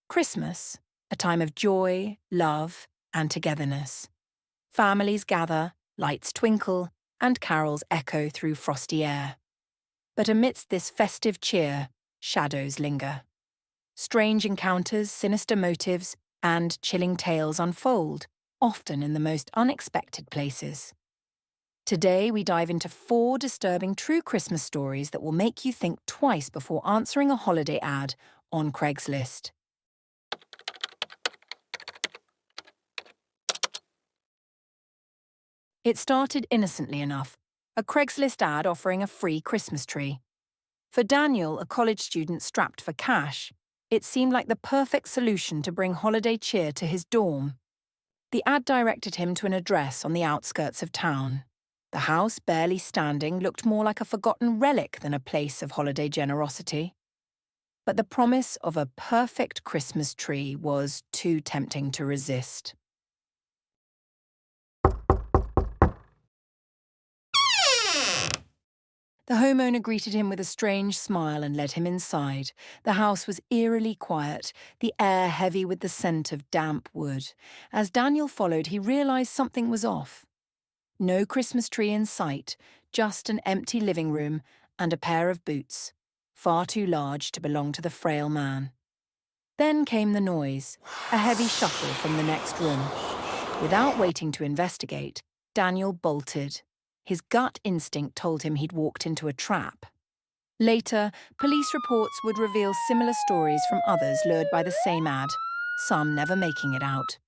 Christmas, a time of joy, love, and togetherness. Families gather, lights twinkle, and carols echo through frosty air. But amidst this festive cheer, shadows linger. Strange encounters, sinister motives, and chilling tales unfold, often in the most unexpected places. Today, we dive into 4 disturbing true Christmas stories that will make you think twice before answering a holiday ad on Craigslist. It started innocently enough, a Craigslist ad offering a free Christmas tree. For Daniel, a college student strapped for cash, it seemed like the perfect solution to bring holiday cheer to his dorm. The ad directed him to an address on the outskirts of town. The house, barely standing, looked more like a forgotten relic than a place of holiday generosity. But the promise of a perfect Christmas tree was too tempting to resist. The homeowner greeted him with a strange smile and led him inside. The house was eerily quiet, the air heavy with the scent of damp wood. As Daniel followed, he realized something was off. No Christmas tree in sight, just an empty living room and a pair of boots, far too large to belong to the frail man. Then came the noise, a heavy shuffle from the next room. Without waiting to investigate, Daniel bolted. His gut instinct told him he'd walked into a trap. Later, police reports would reveal similar stories from others lured by the same ad, some never making it out.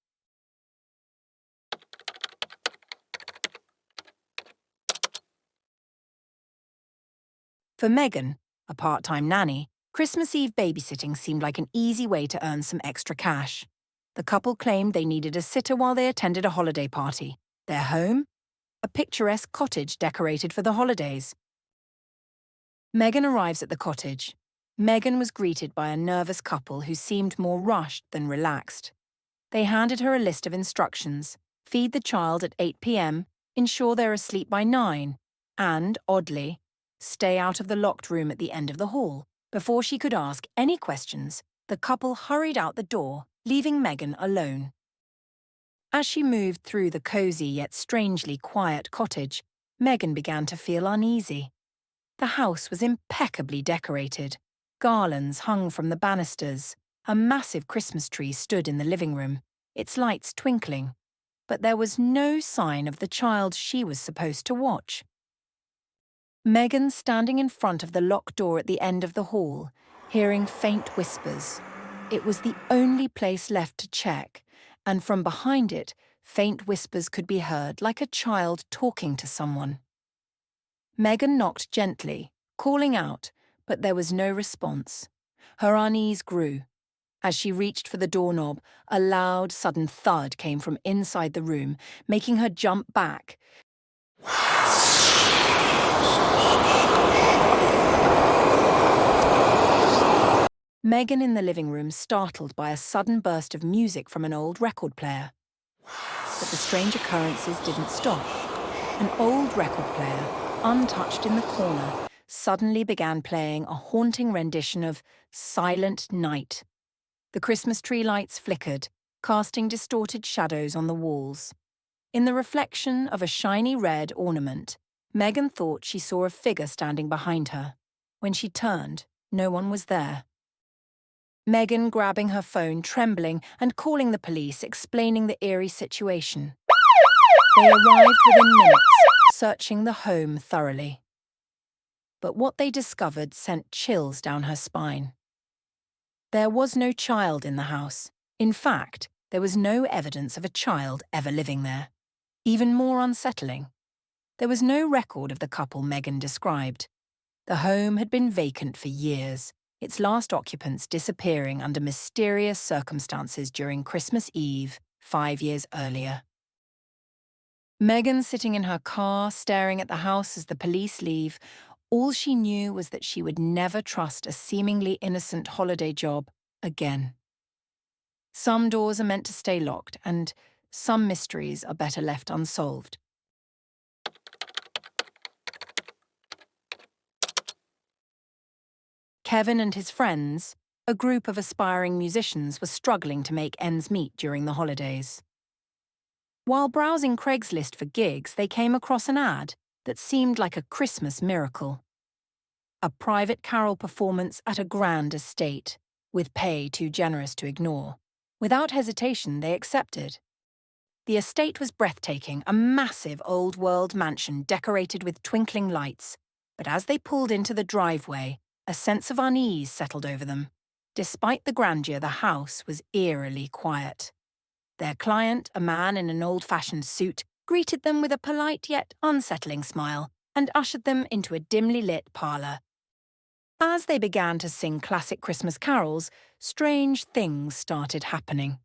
For Megan, a part-time nanny, Christmas Eve babysitting seemed like an easy way to earn some extra cash. The couple claimed they needed a sitter while they attended a holiday party. Their home? A picturesque cottage decorated for the holidays. Megan arrives at the cottage. Megan was greeted by a nervous couple who seemed more rushed than relaxed. They handed her a list of instructions: feed the child at 8 p.m, ensure they're asleep by 9, and, oddly, stay out of the locked room at the end of the hall. Before she could ask any questions, the couple hurried out the door, leaving Megan alone. As she moved through the cozy yet strangely quiet cottage, Megan began to feel uneasy. The house was impeccably decorated. Garlands hung from the banisters. A massive Christmas tree stood in the living room, its lights twinkling. But there was no sign of the child she was supposed to watch. Megan, standing in front of the locked door at the end of the hall, hearing faint whispers. It was the only place left to check, and from behind it, faint whispers could be heard like a child talking to someone. Megan knocked gently, calling out, but there was no response. Her unease grew. As she reached for the doorknob, a loud, sudden thud came from inside the room, making her jump back. Megan in the living room, startled by a sudden burst of music from an old record player. But the strange occurrences didn't stop. An old record player, untouched in the corner, suddenly began playing a haunting rendition of Silent Night. The Christmas tree lights flickered, casting distorted shadows on the walls. In the reflection of a shiny red ornament, Megan thought she saw a figure standing behind her. When she turned, no one was there. Megan, grabbing her phone, trembling, and calling the police, explaining the eerie situation. They arrived within minutes, searching the home thoroughly. But what they discovered sent chills down her spine. There was no child in the house. In fact, there was no evidence of a child ever living there. Even more unsettling, there was no record of the couple Megan described. The home had been vacant for years, its last occupants disappearing under mysterious circumstances during Christmas Eve 5 years earlier. Megan, sitting in her car, staring at the house as the police leave, All she knew was that she would never trust a seemingly innocent holiday job again. Some doors are meant to stay locked, and some mysteries are better left unsolved. Kevin and his friends, a group of aspiring musicians, were struggling to make ends meet during the holidays. While browsing Craigslist for gigs, they came across an ad that seemed like a Christmas miracle. A private carol performance at a grand estate, with pay too generous to ignore. Without hesitation, they accepted. The estate was breathtaking, a massive old-world mansion decorated with twinkling lights. But as they pulled into the driveway, a sense of unease settled over them. Despite the grandeur, the house was eerily quiet. Their client, a man in an old-fashioned suit, greeted them with a polite yet unsettling smile and ushered them into a dimly lit parlour. As they began to sing classic Christmas carols, strange things started happening.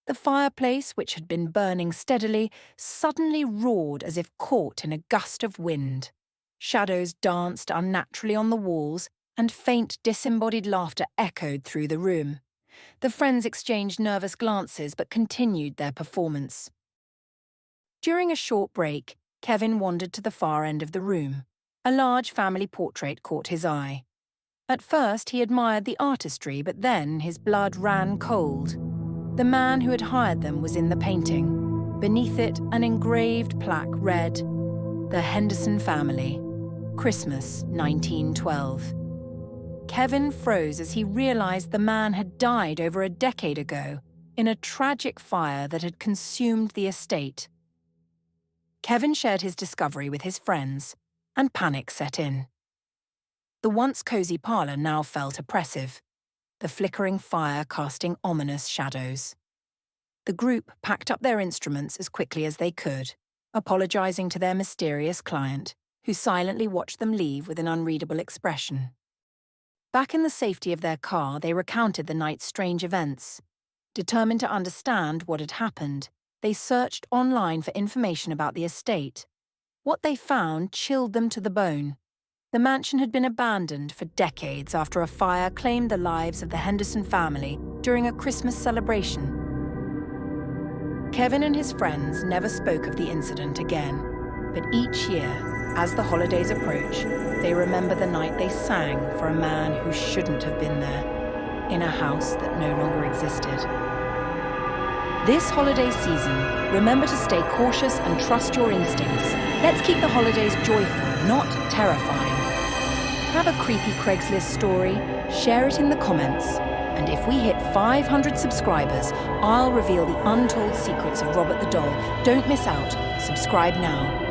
The fireplace, which had been burning steadily, suddenly roared as if caught in a gust of wind. Shadows danced unnaturally on the walls, and faint, disembodied laughter echoed through the room. The friends exchanged nervous glances but continued their performance. During a short break, Kevin wandered to the far end of the room. A large family portrait caught his eye. At first, he admired the artistry, but then his blood ran cold. The man who had hired them was in the painting. Beneath it, an engraved plaque read, "The Henderson Family, Christmas 1912. Kevin froze as he realized the man had died over a decade ago in a tragic fire that had consumed the estate. Kevin shared his discovery with his friends, and panic set in. The once cozy parlour now felt oppressive, the flickering fire casting ominous shadows. The group packed up their instruments as quickly as they could, apologising to their mysterious client, who silently watched them leave with an unreadable expression. Back in the safety of their car, they recounted the night's strange events. Determined to understand what had happened, they searched online for information about the estate. What they found chilled them to the bone. The mansion had been abandoned for decades after a fire claimed the lives of the Henderson family during a Christmas celebration. Kevin and his friends never spoke of the incident again, but each year, as the holidays approach, they remember the night they sang for a man who shouldn't have been there, in a house that no longer existed. This holiday season, remember to stay cautious and trust your instincts. Let's keep the holidays joyful, not terrifying. Have a creepy Craigslist story? Share it in the comments. And if we hit 500 subscribers, I'll reveal the untold secrets of Robert the Doll. Don't miss out. Subscribe now.